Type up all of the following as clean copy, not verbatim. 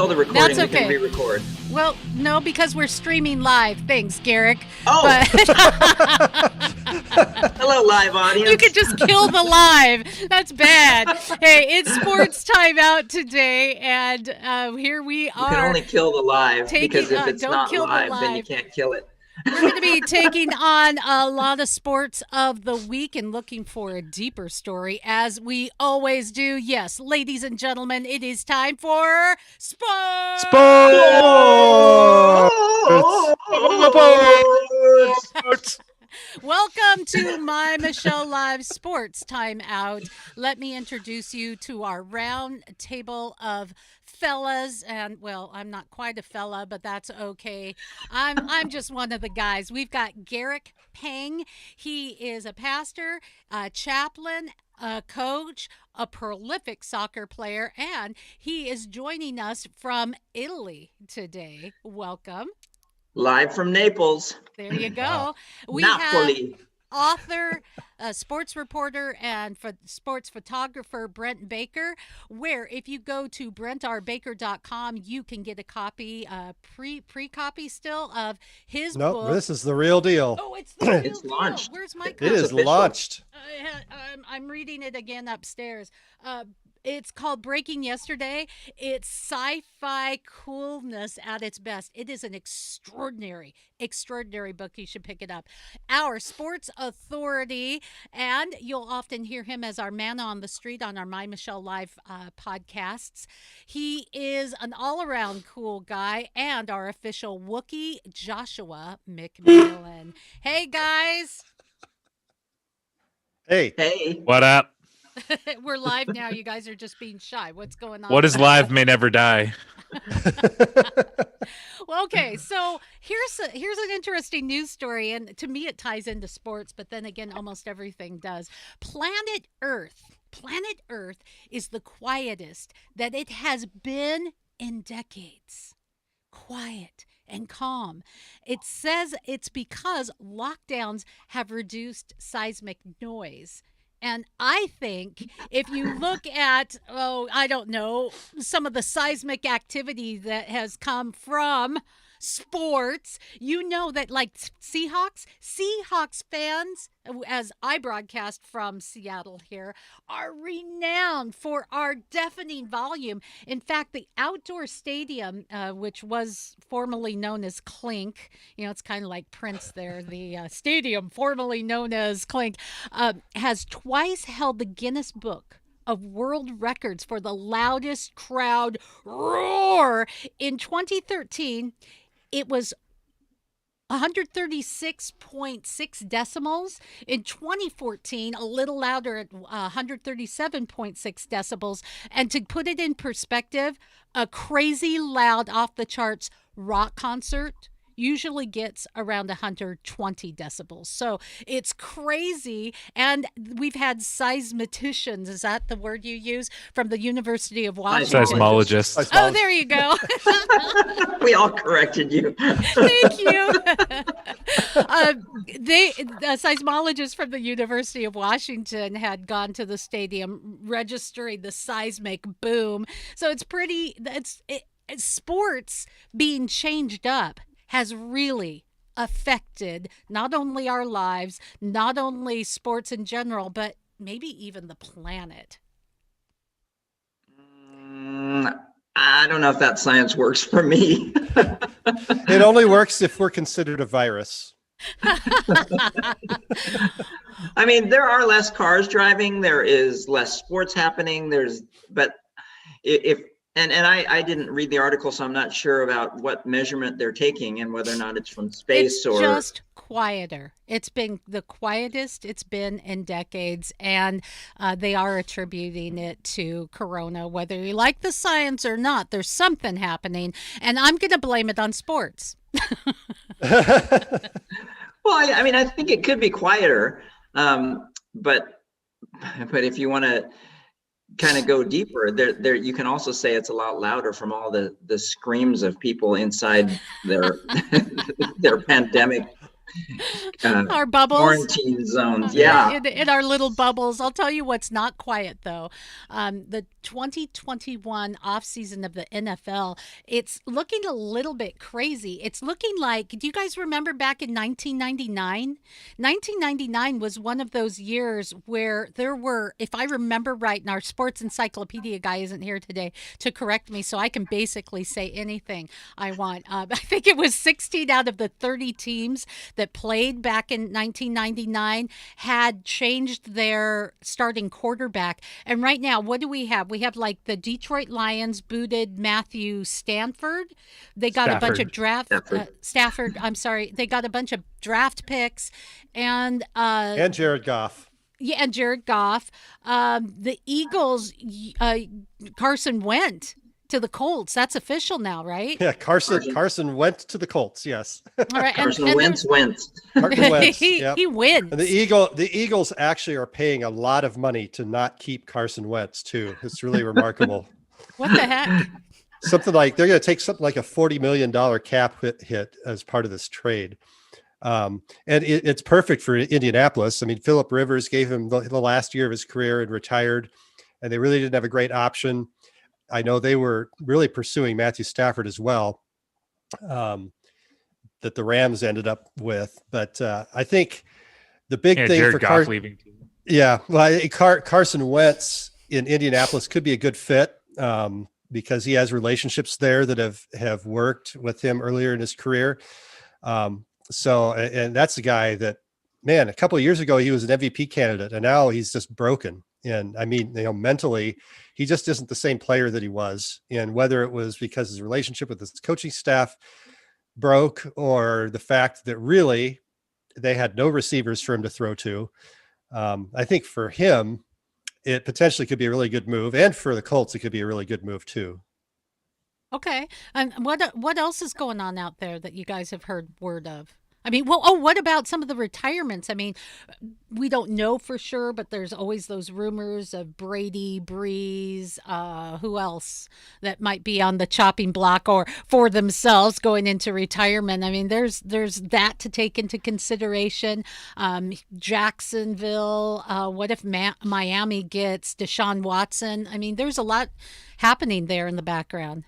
kill the recording. That's okay. We can re-record. Well, no, because we're streaming live. Thanks, Garrick. Oh! But Hello, live audience. you could just kill the live. That's bad. Hey, it's sports time out today, and here we are. You can only kill the live, because if it's not live, then you can't kill it. We're going to be taking on a lot of sports of the week and looking for a deeper story, as we always do. Yes, ladies and gentlemen, it is time for Sports! Sports! Welcome to MyMichelleLive Sports Time Out. Let me introduce you to our round table of fellas, and well, I'm not quite a fella, but that's okay. I'm just one of the guys. We've got Garrick Peng. He is a pastor, a chaplain, a coach, a prolific soccer player, and he is joining us from Italy today. Welcome. Live from Naples. There you go. We Napoli. have author, sports reporter, and sports photographer Brent Baker, where if you go to brentrbaker.com, you can get a copy, pre-copy still of his book. Nope, this is the real deal. Oh, it's the real It's deal. launched. Where's my copy? It is launched. I'm reading it again upstairs. It's called Breaking Yesterday. It's sci-fi coolness at its best. It is an extraordinary book. You should pick it up. Our sports authority, and you'll often hear him as our man on the street on our MyMichelleLive podcasts. He is an all-around cool guy, and our official Wookiee, Joshua McMillan. Hey, guys. Hey. What up? We're live now. You guys are just being shy. What's going on? What is live may never die. Well, okay, so here's an interesting news story, and to me it ties into sports, but then again, almost everything does. Planet Earth is the quietest that it has been in decades. Quiet and calm. It says it's because lockdowns have reduced seismic noise. And I think if you look at, I don't know, some of the seismic activity that has come from sports, you know that like Seahawks fans, as I broadcast from Seattle here, are renowned for our deafening volume. In fact, the outdoor stadium, which was formerly known as Clink, it's kind of like Prince there, the stadium formerly known as Clink, has twice held the Guinness Book of World Records for the loudest crowd roar. In 2013, it was 136.6 decibels. In 2014, a little louder at 137.6 decibels. And to put it in perspective, a crazy loud off-the-charts rock concert usually gets around 120 decibels. So it's crazy. And we've had seismoticians, is that the word you use, from the University of Washington? Seismologists. Oh, there you go. We all corrected you. Thank you. Seismologists from the University of Washington had gone to the stadium registering the seismic boom. So it's sports being changed up has really affected not only our lives, not only sports in general, but maybe even the planet. I don't know if that science works for me. It only works if we're considered a virus. I mean, there are less cars driving. There is less sports happening. I didn't read the article, so I'm not sure about what measurement they're taking and whether or not it's from space it's just quieter. It's been the quietest it's been in decades, and they are attributing it to Corona. Whether you like the science or not, there's something happening, and I'm going to blame it on sports. Well, I mean, I think it could be quieter, but if you want to kind of go deeper, there you can also say it's a lot louder from all the screams of people inside their their pandemic our bubbles, quarantine zones. Yeah, in our little bubbles. I'll tell you what's not quiet though. The 2021 offseason of the NFL, it's looking a little bit crazy. It's looking like, do you guys remember back in 1999? 1999 was one of those years where there were, if I remember right, and our sports encyclopedia guy isn't here today to correct me, so I can basically say anything I want. I think it was 16 out of the 30 teams that played back in 1999 had changed their starting quarterback. And right now, what do we have? We have like the Detroit Lions booted Matthew Stafford. They got a bunch of Stafford. I'm sorry. They got a bunch of draft picks and Jared Goff. Yeah, and Jared Goff. The Eagles, Carson went to the Colts. That's official now, right? Yeah, Carson went to the Colts. Yes. All right, Carson Wentz went. Carson Wentz. He wins. And the Eagles actually are paying a lot of money to not keep Carson Wentz too. It's really remarkable. What the heck? Something like they're going to take something like a $40 million cap hit as part of this trade. And it's perfect for Indianapolis. I mean, Phillip Rivers gave him the last year of his career and retired, and they really didn't have a great option. I know they were really pursuing Matthew Stafford as well, that the Rams ended up with. But I think the big thing Jared for Goff leaving too. Yeah, well, Carson Wentz in Indianapolis could be a good fit because he has relationships there that have worked with him earlier in his career. So, and that's the guy that, man, a couple of years ago, he was an MVP candidate, and now he's just broken. And I mean, mentally, he just isn't the same player that he was. And whether it was because his relationship with his coaching staff broke, or the fact that really they had no receivers for him to throw to, I think for him, it potentially could be a really good move. And for the Colts, it could be a really good move too. Okay. And what else is going on out there that you guys have heard word of? I mean, what about some of the retirements? I mean, we don't know for sure, but there's always those rumors of Brady, Breeze, who else that might be on the chopping block or for themselves going into retirement. I mean, there's that to take into consideration. Jacksonville, what if Miami gets Deshaun Watson? I mean, there's a lot happening there in the background.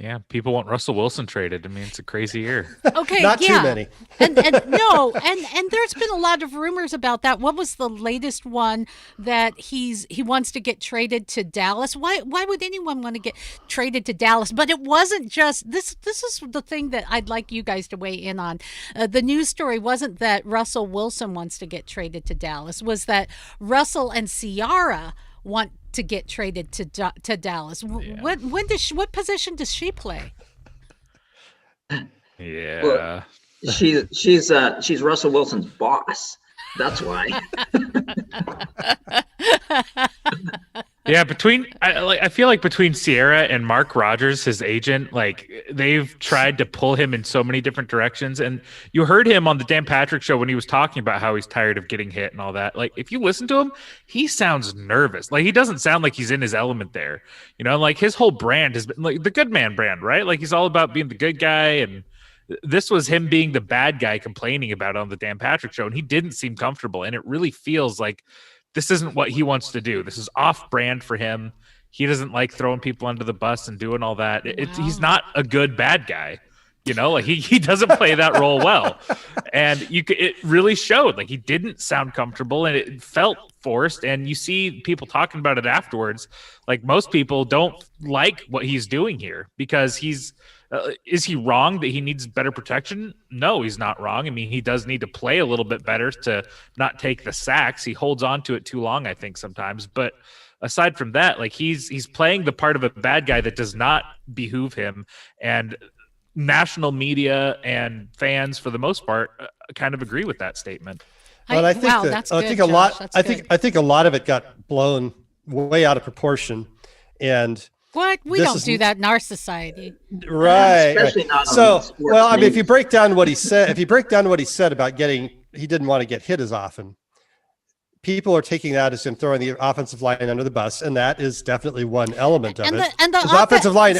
Yeah, people want Russell Wilson traded. I mean, it's a crazy year. Okay, Not too many. and there's been a lot of rumors about that. What was the latest one that he wants to get traded to Dallas? Why would anyone want to get traded to Dallas? But it wasn't just this. This is the thing that I'd like you guys to weigh in on. The news story wasn't that Russell Wilson wants to get traded to Dallas. Was that Russell and Ciara want to get traded to Dallas? Yeah. What position does she play? Yeah, well, she's Russell Wilson's boss. That's why. Yeah, I feel like between Sierra and Mark Rogers, his agent, like they've tried to pull him in so many different directions. And you heard him on the Dan Patrick show when he was talking about how he's tired of getting hit and all that. Like if you listen to him, he sounds nervous. Like he doesn't sound like he's in his element there. You know, like his whole brand has been like the good man brand, right? Like he's all about being the good guy, and this was him being the bad guy complaining about it on the Dan Patrick show, and he didn't seem comfortable. And it really feels like this isn't what he wants to do. This is off brand for him. He doesn't like throwing people under the bus and doing all that. Wow. He's not a good bad guy. You know, like he doesn't play that role well. And it really showed. Like he didn't sound comfortable, and it felt forced. And you see people talking about it afterwards. Like most people don't like what he's doing here because is he wrong that he needs better protection? No, he's not wrong. I mean, he does need to play a little bit better to not take the sacks. He holds on to it too long, I think, sometimes. But aside from that, like he's playing the part of a bad guy that does not behoove him. And national media and fans, for the most part, kind of agree with that statement. Well, I think a lot of it got blown way out of proportion, and what we don't do that in our society, right? Especially not so, well, I mean, if you break down what he said, about he didn't want to get hit as often. People are taking that as him throwing the offensive line under the bus, and that is definitely one element of it. And the offensive line.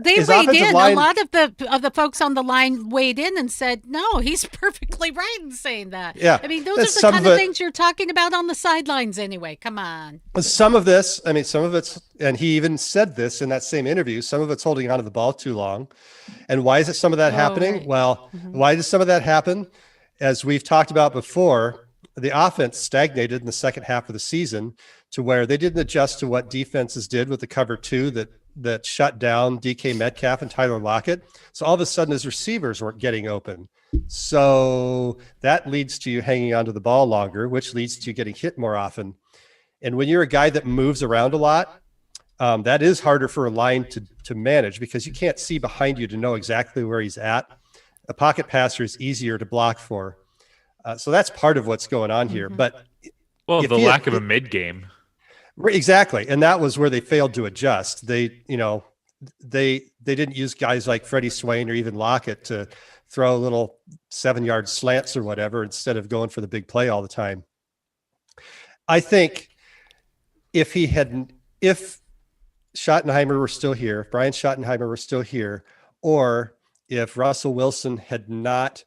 they his weighed offensive in. line- A lot of the folks on the line weighed in and said, "No, he's perfectly right in saying that." Yeah, I mean, those that's are the some kind of of it. things you're talking about on the sidelines, anyway. Come on. Some of this, I mean, some of it's, and he even said this in that same interview, some of it's holding onto the ball too long. And why is it some of that happening? Right. Well, why does some of that happen? As we've talked about before, the offense stagnated in the second half of the season to where they didn't adjust to what defenses did with the cover two that shut down DK Metcalf and Tyler Lockett. So all of a sudden his receivers weren't getting open. So that leads to you hanging onto the ball longer, which leads to you getting hit more often. And when you're a guy that moves around a lot, that is harder for a line to manage because you can't see behind you to know exactly where he's at. A pocket passer is easier to block for. So that's part of what's going on here. But Well, if the he had- lack of a mid game. Exactly. And that was where they failed to adjust. They didn't use guys like Freddie Swain or even Lockett to throw little 7-yard slants or whatever instead of going for the big play all the time. I think if Schottenheimer were still here, if Brian Schottenheimer were still here, or if Russell Wilson had not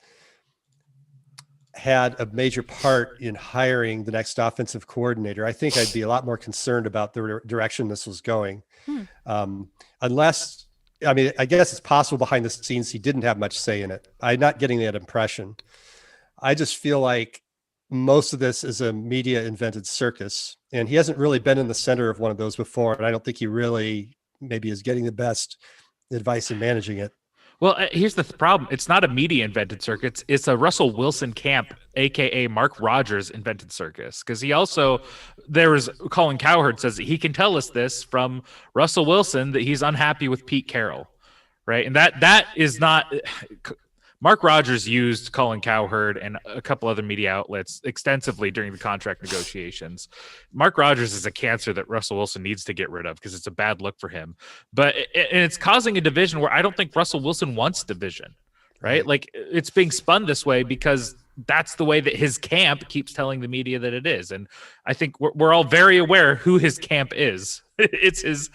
had a major part in hiring the next offensive coordinator, I think I'd be a lot more concerned about the direction this was going. Unless, I mean, I guess it's possible behind the scenes he didn't have much say in it. I'm not getting that impression. I just feel like most of this is a media invented circus, and he hasn't really been in the center of one of those before. And I don't think he really maybe is getting the best advice in managing it. Well, here's the problem. It's not a media invented circus. It's a Russell Wilson camp, a.k.a. Mark Rogers invented circus. Because Colin Cowherd says that he can tell us this from Russell Wilson that he's unhappy with Pete Carroll, right? And that is not... Mark Rogers used Colin Cowherd and a couple other media outlets extensively during the contract negotiations. Mark Rogers is a cancer that Russell Wilson needs to get rid of because it's a bad look for him. And it's causing a division where I don't think Russell Wilson wants division, right? Like it's being spun this way because that's the way that his camp keeps telling the media that it is. And I think we're all very aware who his camp is. It's his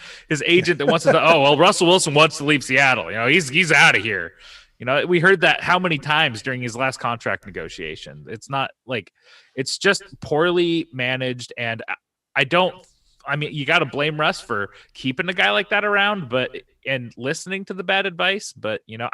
agent that wants to, Russell Wilson wants to leave Seattle. You know, he's out of here. You know, we heard that how many times during his last contract negotiation. It's not like it's just poorly managed. And you got to blame Russ for keeping a guy like that around, and listening to the bad advice. But, you know,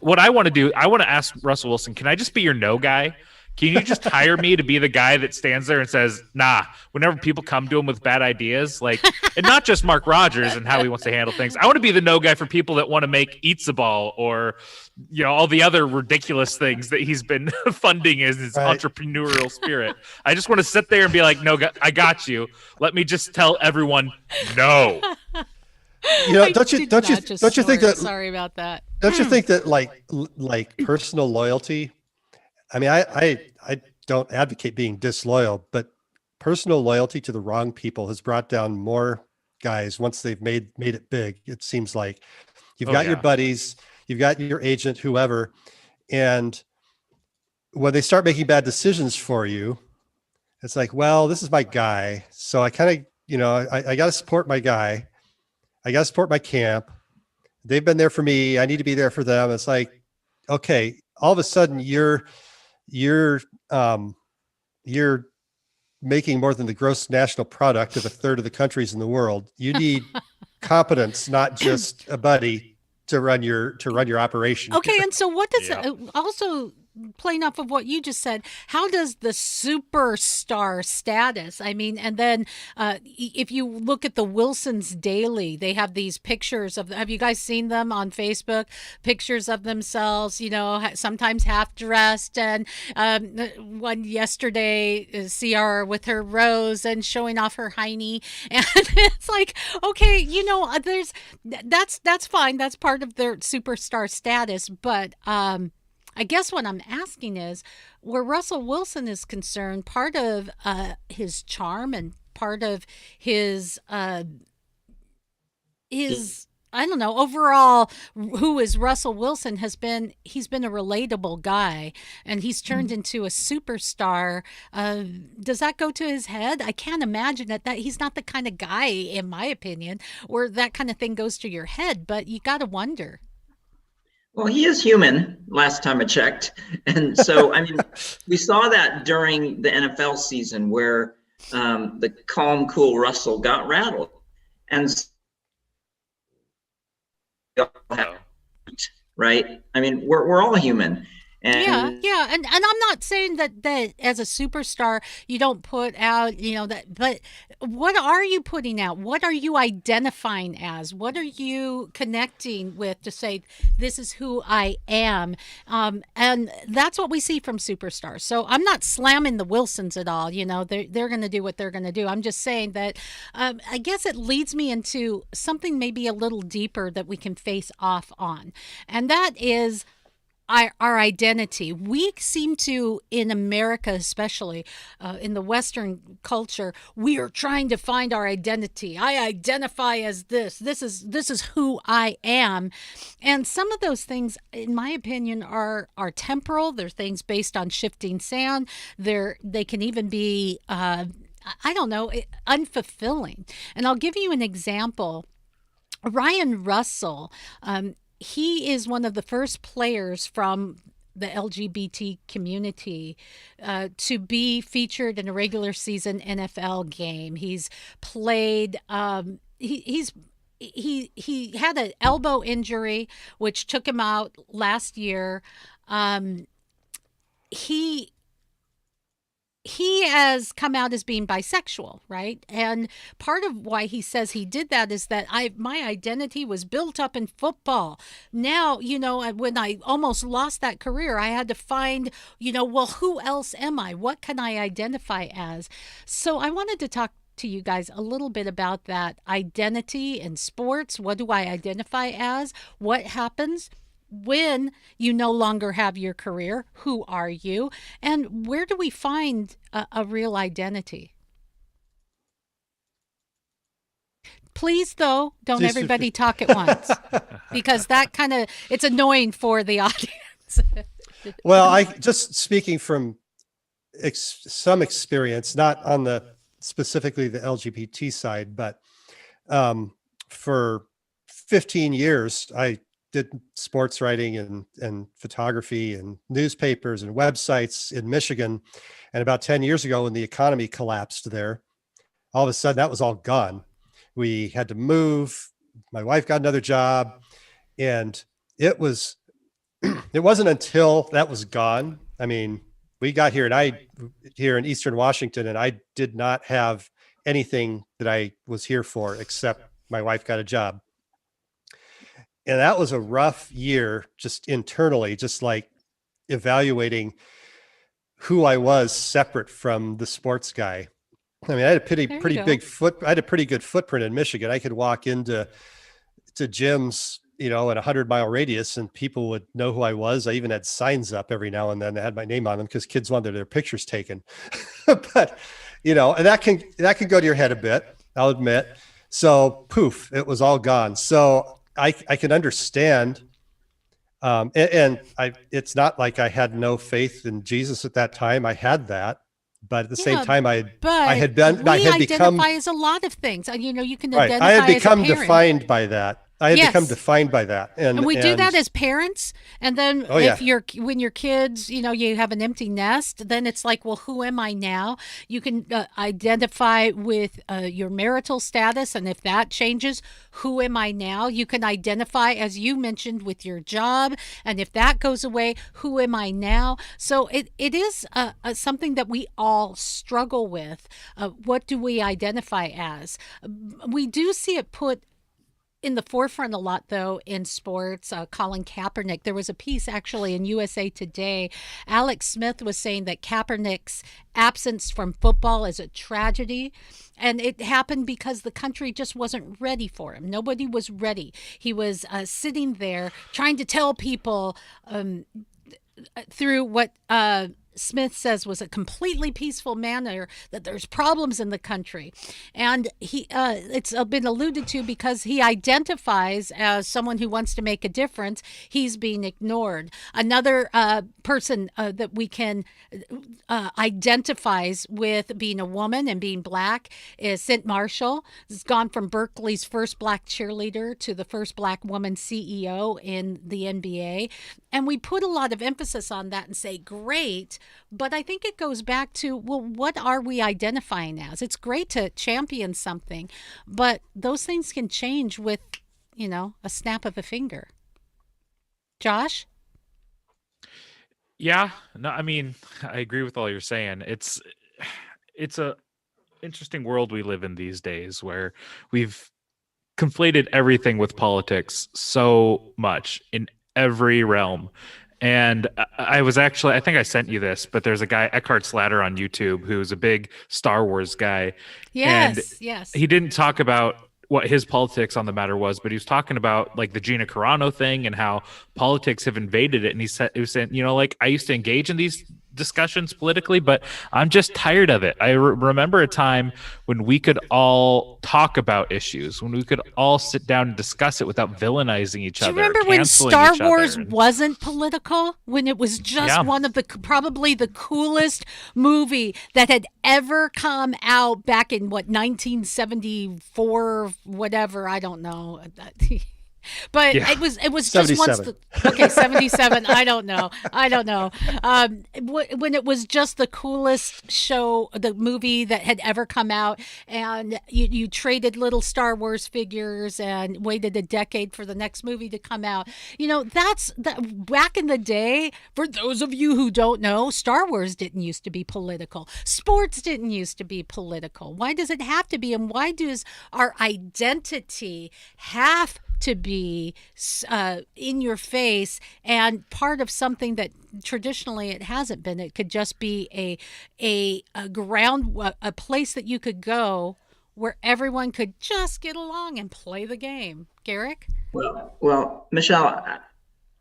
what I want to do, I want to ask Russell Wilson, can I just be your no guy? Can you just hire me to be the guy that stands there and says, nah, whenever people come to him with bad ideas, like, and not just Mark Rogers and how he wants to handle things. I want to be the no guy for people that want to make Eats the Ball or, you know, all the other ridiculous things that he's been funding as his entrepreneurial spirit. I just want to sit there and be like, no, I got you. Let me just tell everyone no. You know, don't you think that? Sorry about that. Don't you think that like personal loyalty? I mean, I don't advocate being disloyal, but personal loyalty to the wrong people has brought down more guys once they've made it big. It seems like you've got your buddies, you've got your agent, whoever, and when they start making bad decisions for you, it's like, well, this is my guy, so I kind of, you know, I got to support my guy. I got to support my camp. They've been there for me. I need to be there for them. It's like, okay, all of a sudden you're making more than the gross national product of a third of the countries in the world. You need competence, not just a buddy to run your operation. Okay, and so what does also playing off of what you just said, how does the superstar status, I mean, and then if you look at the Wilsons Daily, they have these pictures of, have you guys seen them on Facebook? Pictures of themselves, you know, sometimes half dressed, and one yesterday, CR with her rose and showing off her hiney, and it's like, okay, you know, that's fine, that's part of their superstar status, but I guess what I'm asking is, where Russell Wilson is concerned, part of his charm and part of his I don't know, overall, who is Russell Wilson he's been a relatable guy, and he's turned into a superstar. Does that go to his head? I can't imagine that he's not the kind of guy, in my opinion, where that kind of thing goes to your head, but you got to wonder. Well, he is human, last time I checked. And so, I mean, we saw that during the NFL season where the calm, cool Russell got rattled. And right? I mean, we're all human. And Yeah, and I'm not saying that as a superstar you don't put out, that, but what are you putting out? What are you identifying as? What are you connecting with to say this is who I am? And that's what we see from superstars. So I'm not slamming the Wilsons at all. They're going to do what they're going to do. I'm just saying that I guess it leads me into something maybe a little deeper that we can face off on, and that is our identity. We seem to, in America especially, in the Western culture, we are trying to find our identity. I identify as this. This is who I am. And some of those things, in my opinion, are temporal. They're things based on shifting sand. They can even be, I don't know, unfulfilling. And I'll give you an example. Ryan Russell, he is one of the first players from the LGBT community to be featured in a regular season NFL game. He's played. He had an elbow injury which took him out last year. He has come out as being bisexual, right? And part of why he says he did that is that my identity was built up in football. Now, when I almost lost that career, I had to find, well, who else am I? What can I identify as? So I wanted to talk to you guys a little bit about that identity in sports. What do I identify as? What happens when you no longer have your career? Who are you? And where do we find a real identity? Please, though, don't everybody talk at once, because that it's annoying for the audience. Well, I just speaking from some experience, not on specifically the LGBT side, but for 15 years, I did sports writing and photography and newspapers and websites in Michigan. And about 10 years ago, when the economy collapsed there, all of a sudden that was all gone. We had to move. My wife got another job, and it wasn't until that was gone. I mean, we got here here in Eastern Washington, and I did not have anything that I was here for except my wife got a job. And that was a rough year, just internally, just like evaluating who I was separate from the sports guy. I mean, I had a pretty good footprint in Michigan. I could walk into gyms, in a 100-mile radius, and people would know who I was. I even had signs up every now and then that had my name on them because kids wanted their pictures taken. But, and that can go to your head a bit, I'll admit. So poof, it was all gone. So I can understand. It's not like I had no faith in Jesus at that time. I had that, but at the same time, I had become as a lot of things. You can right. identify I had become as a parent. defined by that. Become defined by that. And we do that as parents. And then when your kids, you have an empty nest, then it's like, well, who am I now? You can identify with your marital status. And if that changes, who am I now? You can identify, as you mentioned, with your job. And if that goes away, who am I now? So it is something that we all struggle with. What do we identify as? We do see it put in the forefront a lot, though, in sports. Colin Kaepernick, there was a piece actually in USA Today. Alex Smith was saying that Kaepernick's absence from football is a tragedy, and it happened because the country just wasn't ready for him. Nobody was ready. He was sitting there trying to tell people through what Smith says was a completely peaceful manner, that there's problems in the country. And it's been alluded to because he identifies as someone who wants to make a difference. He's being ignored. Another person that we can identifies with being a woman and being black is St. Marshall. Has gone from Berkeley's first black cheerleader to the first black woman CEO in the NBA. And we put a lot of emphasis on that and say, great. But I think it goes back to, well, what are we identifying as? It's great to champion something, but those things can change with, a snap of a finger. Josh? Yeah, no, I mean, I agree with all you're saying. It's a interesting world we live in these days where we've conflated everything with politics so much in every realm. And I think I sent you this, but there's a guy, Eckhart Slatter on YouTube, who's a big Star Wars guy. Yes. He didn't talk about what his politics on the matter was, but he was talking about like the Gina Carano thing and how politics have invaded it. And he was saying, I used to engage in these discussions politically, but I'm just tired of it. I remember a time when we could all talk about issues, when we could all sit down and discuss it without villainizing each other. Do you remember when Star Wars wasn't political? When it was just one of probably the coolest movie that had ever come out back in 1974, whatever, I don't know. But it was just once 77. I don't know. When it was just the coolest show, the movie that had ever come out, and you traded little Star Wars figures and waited a decade for the next movie to come out. That's back in the day. For those of you who don't know, Star Wars didn't used to be political. Sports didn't used to be political. Why does it have to be? And why does our identity have to be in your face and part of something that traditionally it hasn't been? It could just be a place that you could go where everyone could just get along and play the game. Garrick? Well, Michelle,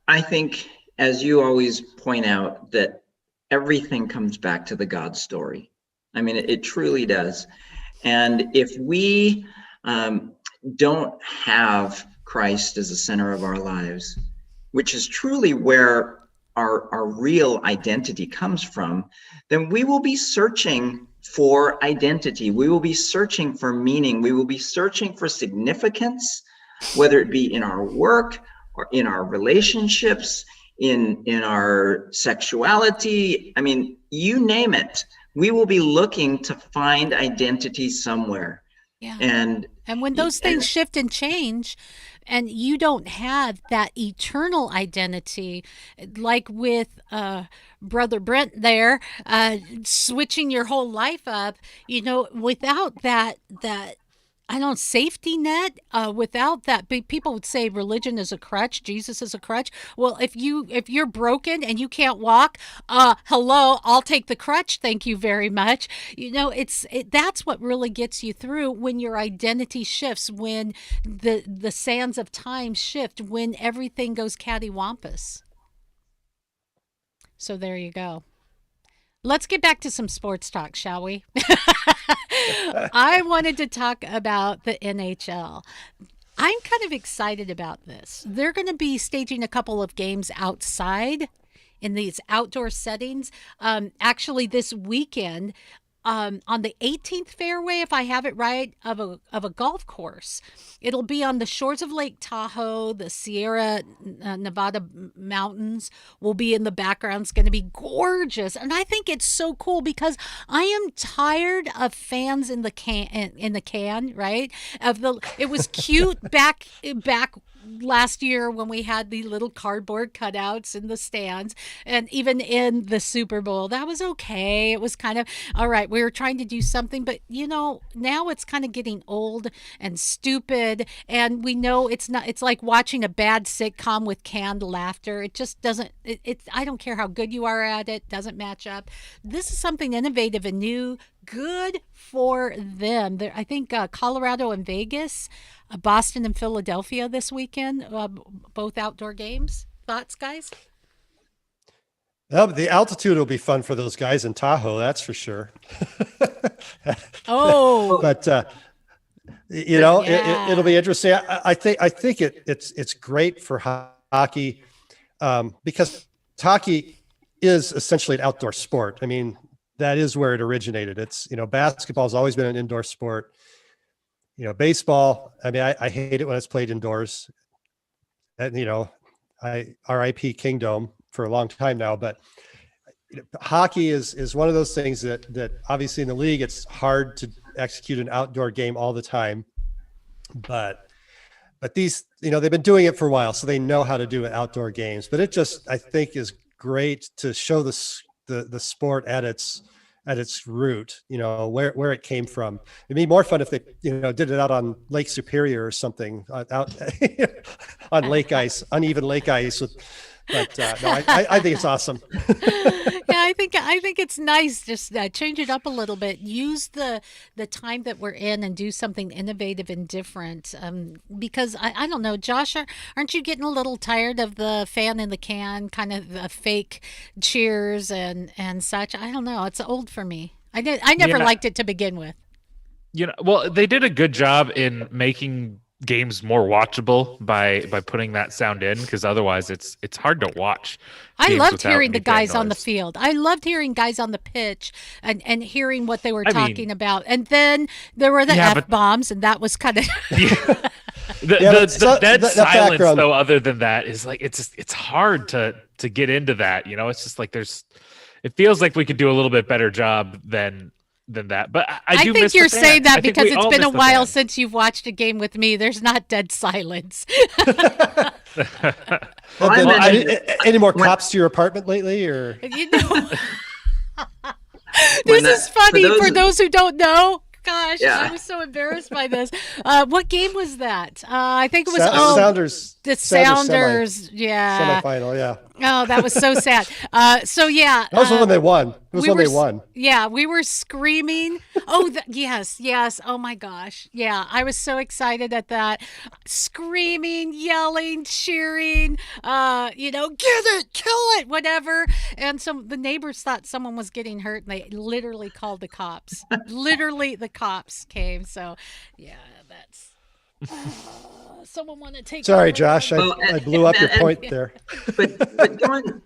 I think, as you always point out, that everything comes back to the God story. I mean, it truly does. And if we don't have Christ as the center of our lives, which is truly where our real identity comes from, then we will be searching for identity. We will be searching for meaning. We will be searching for significance, whether it be in our work or in our relationships, in our sexuality. I mean, you name it. We will be looking to find identity somewhere. Yeah. And when those things shift and change, and you don't have that eternal identity, like with Brother Brent there, switching your whole life up, without that safety net, without that, people would say religion is a crutch, Jesus is a crutch. Well, if you're broken and you can't walk, hello, I'll take the crutch, thank you very much. That's what really gets you through when your identity shifts, when the sands of time shift, when everything goes cattywampus. So there you go. Let's get back to some sports talk, shall we? I wanted to talk about the NHL. I'm kind of excited about this. They're going to be staging a couple of games outside in these outdoor settings. Actually, this weekend, on the 18th fairway, if I have it right, of a golf course. It'll be on the shores of Lake Tahoe. The Sierra Nevada mountains will be in the background. It's going to be gorgeous, and I think it's so cool because I am tired of fans in the can, right? It was cute back last year when we had the little cardboard cutouts in the stands, and even in the Super Bowl, that was okay. It was kind of all right. We were trying to do something, but now it's kind of getting old and stupid, and we know it's not. It's like watching a bad sitcom with canned laughter. It just doesn't. I don't care how good you are at it. Doesn't match up. This is something innovative and new. Good for them. I think Colorado and Vegas, Boston and Philadelphia this weekend, both outdoor games. Thoughts, guys? Well, the altitude will be fun for those guys in Tahoe, that's for sure. Oh, But you know, Yeah. it'll be interesting. I think it's great for hockey because hockey is essentially an outdoor sport. I mean, that is where it originated. It's, you know, basketball's always been an indoor sport. You know, baseball, I mean, I hate it when it's played indoors. And, you know, I RIP Kingdom for a long time now, but you know, hockey is one of those things that obviously in the league, it's hard to execute an outdoor game all the time. But these, you know, they've been doing it for a while, so they know how to do outdoor games. But it just, I think, is great to show the sport at its root, you know, where it came from. It'd be more fun if they, you know, did it out on Lake Superior or something, out on lake ice, uneven lake ice. But no, I think it's awesome. Yeah, I think it's nice. Just change it up a little bit. Use the time that we're in and do something innovative and different. Because I don't know, Josh, aren't you getting a little tired of the fan in the can kind of fake cheers and such? I don't know. It's old for me. I never Yeah. liked it to begin with. You know, well, they did a good job in making games more watchable by putting that sound in, because otherwise it's hard to watch. I games loved without hearing the any fan guys on the noise. field. I loved hearing guys on the pitch and hearing what they were I mean- talking about. And then there were the Yeah, but- F-bombs, and that was kind of Yeah. The, Yeah, the, but the dead that silence background- though, other than that, is like it's hard to get into that. You know, it's just like it feels like we could do a little bit better job than that. But I do think miss the you're fan. saying that I think because we it's all been miss a the while fan. since you've watched a game with me. There's not dead silence. Well, Have I been mean, any more when- cops to your apartment lately, or? You know, When this is funny for for those who don't know. Gosh, Yeah. I was so embarrassed by this. What game was that? I think it was Sounders. the Sounders Sounders. Yeah. Semifinal, yeah. Oh, that was so sad. So yeah. That was when they won. It was we when were they s- won. Yeah, we were screaming. Oh, yes. Oh my gosh. Yeah, I was so excited at that. Screaming, yelling, cheering, you know, get it, kill it, whatever. And so the neighbors thought someone was getting hurt and they literally called the cops. Literally the cops came. So, yeah, that's someone want to take Sorry, over? Josh. I Well, blew up your and- point there. but going,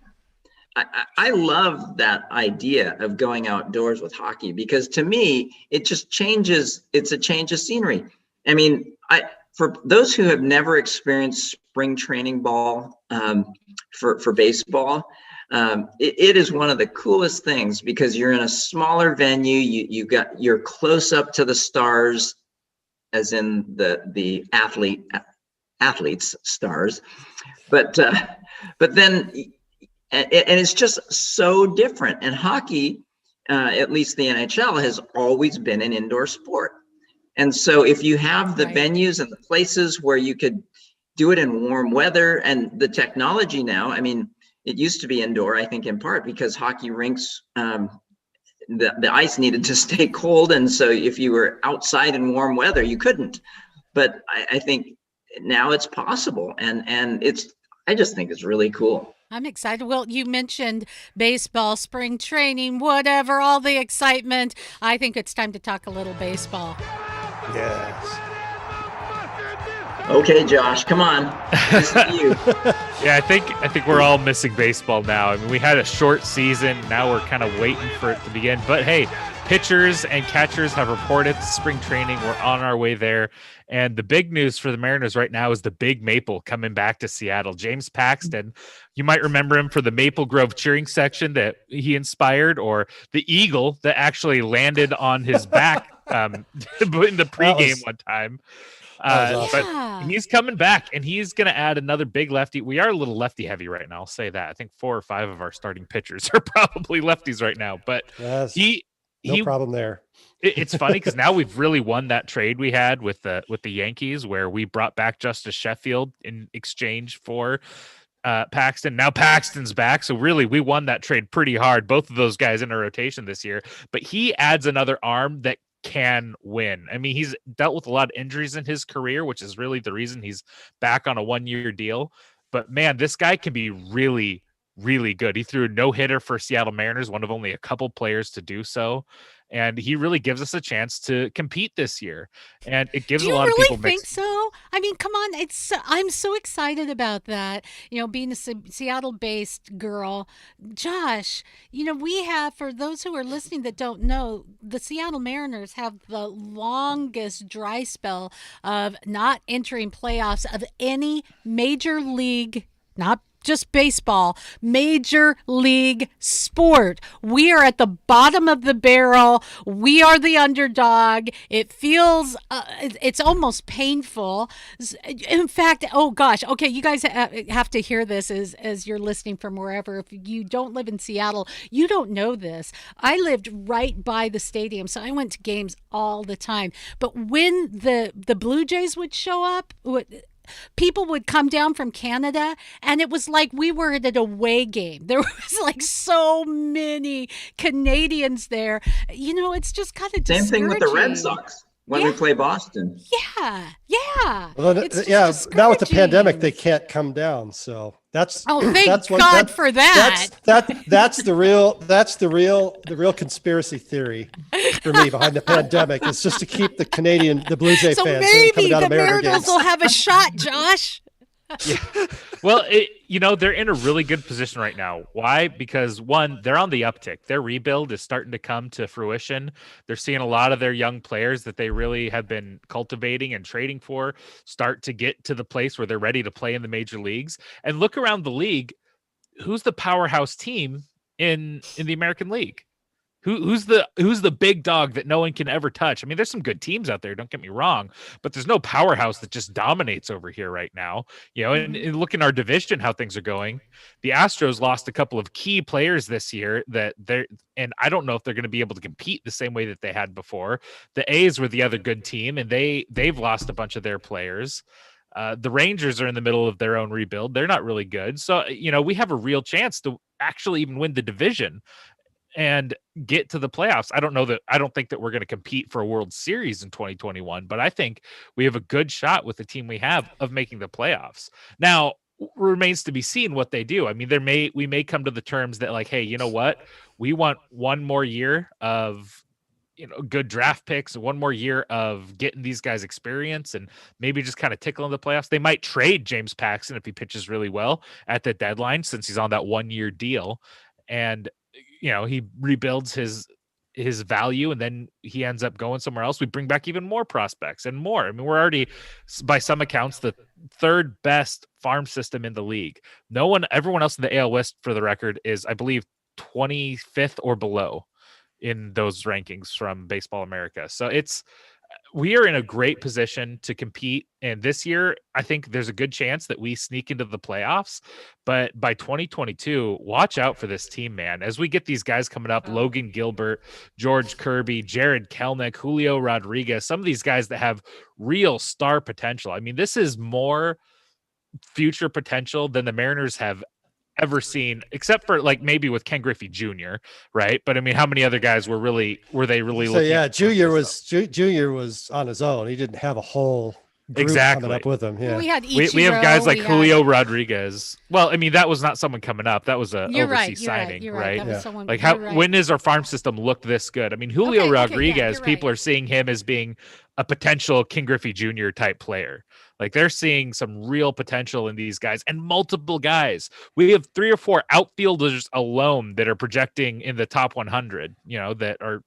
I love that idea of going outdoors with hockey, because to me it just changes. It's a change of scenery. I mean, for those who have never experienced spring training ball for baseball, it is one of the coolest things, because you're in a smaller venue. You're close up to the stars, as in the athletes stars, but then. And it's just so different. And hockey, at least the NHL, has always been an indoor sport. And so if you have the Right. venues and the places where you could do it in warm weather, and the technology now, I mean, it used to be indoor, I think, in part because hockey rinks, the ice needed to stay cold. And so if you were outside in warm weather, you couldn't. But I think now it's possible. And I just think it's really cool. I'm excited. Well, you mentioned baseball, spring training, whatever, all the excitement. I think it's time to talk a little baseball. Yes. Okay, Josh, come on. This is you. Yeah, I think we're all missing baseball now. I mean, we had a short season. Now we're kind of waiting for it to begin. But hey, pitchers and catchers have reported spring training. We're on our way there. And the big news for the Mariners right now is the Big Maple coming back to Seattle. James Paxton, you might remember him for the Maple Grove cheering section that he inspired, or the eagle that actually landed on his back in the pregame one time. that was awesome. Yeah. But he's coming back, and he's going to add another big lefty. We are a little lefty heavy right now. I'll say that. I think 4 or 5 of our starting pitchers are probably lefties right now. But Yes. he Problem there. it's funny because now we've really won that trade we had with the Yankees, where we brought back Justice Sheffield in exchange for Paxton. Now Paxton's back, so really we won that trade pretty hard. Both of those guys in a rotation this year, but he adds another arm that can win. I mean, he's dealt with a lot of injuries in his career, which is really the reason he's back on a 1-year deal. But man, this guy can be really, really good. He threw a no-hitter for Seattle Mariners, one of only a couple players to do so. And he really gives us a chance to compete this year. And it gives Do a you lot of really people think mixed. so? I mean, come on, I'm so excited about that. Being a Seattle-based girl, Josh. We have, for those who are listening that don't know, the Seattle Mariners have the longest dry spell of not entering playoffs of any major league, not just baseball, major league sport. We are at the bottom of the barrel. We are the underdog. It feels, it's almost painful. In fact, oh gosh, okay, you guys have to hear this as you're listening from wherever. If you don't live in Seattle, you don't know this. I lived right by the stadium, so I went to games all the time. But when the Blue Jays would show up, people would come down from Canada, and it was like we were at an away game. There was like so many Canadians there. It's just kind of Same thing with the Red discouraging. Sox when we play Boston. Yeah. Well, It's yeah. just Now with the pandemic, discouraging. they can't come down. So that's Thank that's God for that. That's the real conspiracy theory for me behind the pandemic. Is just to keep the Blue Jay So fans from maybe coming down the to Mariner Mariners games. will have a shot, Josh. Well, they're in a really good position right now. Why? Because one, they're on the uptick. Their rebuild is starting to come to fruition. They're seeing a lot of their young players that they really have been cultivating and trading for start to get to the place where they're ready to play in the major leagues. And look around the league. Who's the powerhouse team in the American League? Who's the big dog that no one can ever touch? I mean, there's some good teams out there, don't get me wrong, but there's no powerhouse that just dominates over here right now. And look in our division, how things are going. The Astros lost a couple of key players this year and I don't know if they're going to be able to compete the same way that they had before. The A's were the other good team, and they've lost a bunch of their players. The Rangers are in the middle of their own rebuild. They're not really good. So, we have a real chance to actually even win the division and get to the playoffs. I don't think that we're going to compete for a World Series in 2021, but I think we have a good shot with the team we have of making the playoffs. Now, remains to be seen what they do. I mean, we may come to the terms that like, hey, you know what? We want one more year of good draft picks, one more year of getting these guys experience and maybe just kind of tickling the playoffs. They might trade James Paxton if he pitches really well at the deadline, since he's on that 1-year deal. And he rebuilds his value, and then he ends up going somewhere else. We bring back even more prospects and more. I mean, we're already, by some accounts, the third best farm system in the league. Everyone else in the AL West, for the record, is, I believe, 25th or below in those rankings from Baseball America. So we are in a great position to compete. And this year, I think there's a good chance that we sneak into the playoffs. But by 2022, watch out for this team, man. As we get these guys coming up, Logan Gilbert, George Kirby, Jared Kelnick, Julio Rodriguez, some of these guys that have real star potential. I mean, this is more future potential than the Mariners have ever seen, except for like maybe with Ken Griffey Jr., right? But I mean, how many other guys were they really So looking yeah, at Junior was on his own. He didn't have a whole group coming up with him. Yeah, We had we have guys like Julio Rodriguez. Well, I mean, that was not someone coming up. That was a overseas signing, right? That was someone, Like right. when has our farm system looked this good? I mean, Julio Rodriguez, you're people right. are seeing him as being a potential King Griffey Jr. type player. Like they're seeing some real potential in these guys, and multiple guys. We have 3 or 4 outfielders alone that are projecting in the top 100, that are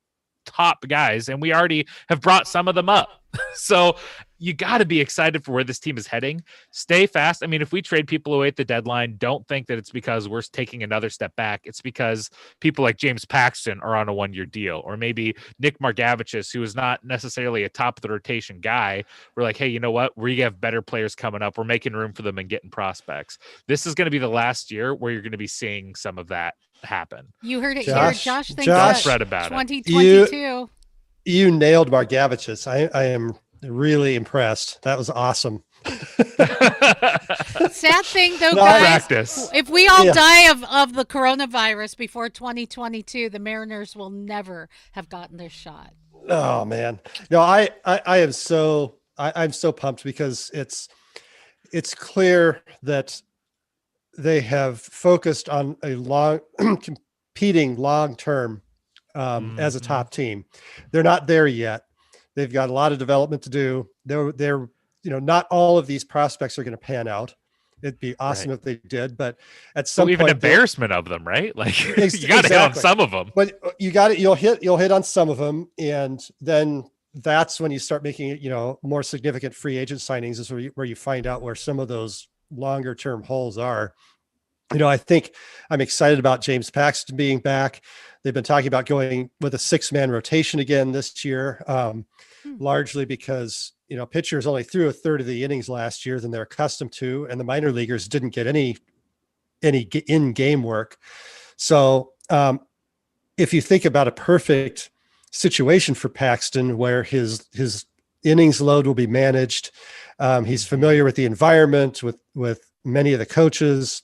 top guys, and we already have brought some of them up. So you got to be excited for where this team is heading. Stay fast. I mean, if we trade people away at the deadline, don't think that it's because we're taking another step back. It's because people like James Paxton are on a 1-year deal, or maybe Nick Margavicius, who is not necessarily a top of the rotation guy. We're like, hey, you know what? We have better players coming up. We're making room for them and getting prospects. This is going to be the last year where you're going to be seeing some of that happen. You heard it Josh, here. Josh thinks Josh, that fret about it. 2022. You nailed Margavicius. I am really impressed. That was awesome. Sad thing though, No, guys. Practice. If we all die of the coronavirus before 2022, the Mariners will never have gotten their shot. Oh man, no, I'm so pumped because it's clear that they have focused on a competing long term as a top team. They're not there yet. They've got a lot of development to do. They're not all of these prospects are going to pan out. It'd be awesome if they did, but at some even point, embarrassment of them, right? Like you got to hit on some of them. But you'll hit on some of them, and then that's when you start making more significant free agent signings. Is where you find out where some of those longer term holes are. I think I'm excited about James Paxton being back. They've been talking about going with a 6-man rotation again this year, largely because pitchers only threw a third of the innings last year than they're accustomed to, and the minor leaguers didn't get any in-game work. So if you think about a perfect situation for Paxton, where his innings load will be managed, he's familiar with the environment, with many of the coaches,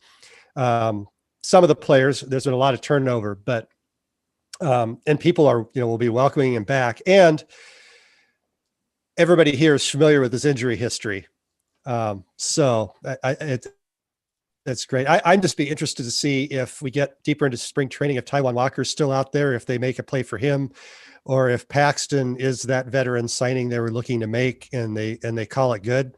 some of the players. There's been a lot of turnover, but and people will be welcoming him back, and everybody here is familiar with his injury history. So that's great. I'm just be interested to see if we get deeper into spring training, if Taijuan Walker's still out there, if they make a play for him, or if Paxton is that veteran signing they were looking to make and they call it good.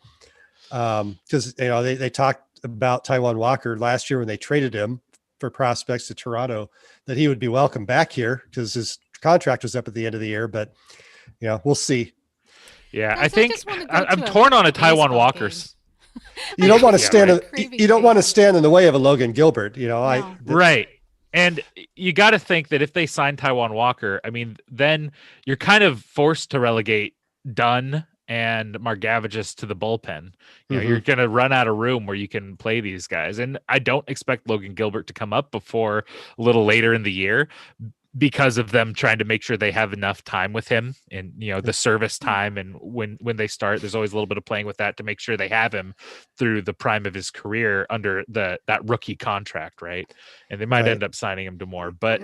Because they talked about Taijuan Walker last year when they traded him for prospects to Toronto, that he would be welcome back here because his contract was up at the end of the year. But we'll see. Yeah, I think I'm torn on a Taijuan Walker's. You don't want to stand. You don't want to stand in the way of a Logan Gilbert. No. Right. And you got to think that if they sign Taijuan Walker, I mean, then you're kind of forced to relegate Dunn and Margavages to the bullpen. You're going to run out of room where you can play these guys. And I don't expect Logan Gilbert to come up before a little later in the year, because of them trying to make sure they have enough time with him and, the service time. And when they start, there's always a little bit of playing with that to make sure they have him through the prime of his career under that rookie contract. Right. And they might end up signing him to more, but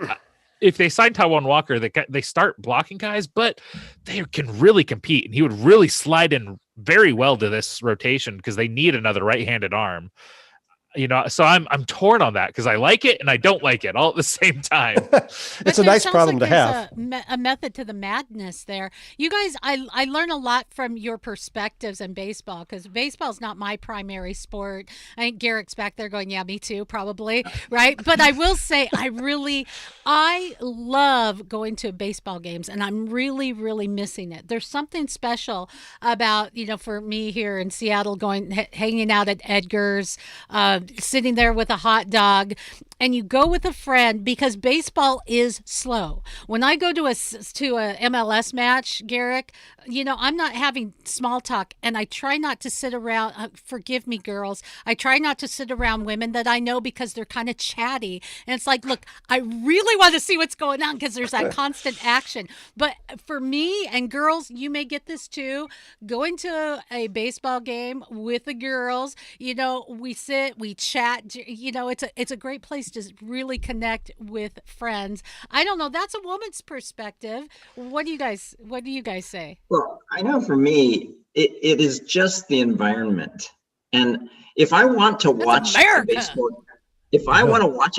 if they sign Taijuan Walker, they start blocking guys, but they can really compete, and he would really slide in very well to this rotation because they need another right-handed arm. So I'm torn on that because I like it and I don't like it all at the same time. It's a nice problem to have. A method to the madness there. You guys, I learn a lot from your perspectives in baseball, because baseball's not my primary sport. I think Garrick's back there going, yeah, me too, probably, right? But I will say I love going to baseball games, and I'm really, really missing it. There's something special about, for me here in Seattle, hanging out at Edgar's, sitting there with a hot dog, and you go with a friend, because baseball is slow. When I go to a MLS match, Garrick, I'm not having small talk, and I try not to sit around, forgive me, girls, I try not to sit around women that I know, because they're kind of chatty. And it's like, look, I really want to see what's going on, because there's that constant action. But for me, and girls, you may get this too, going to a baseball game with the girls, we sit, we chat, it's a great place to really connect with friends. I don't know, that's a woman's perspective. What do you guys say? Well, I know for me, it is just the environment. And if I want to watch a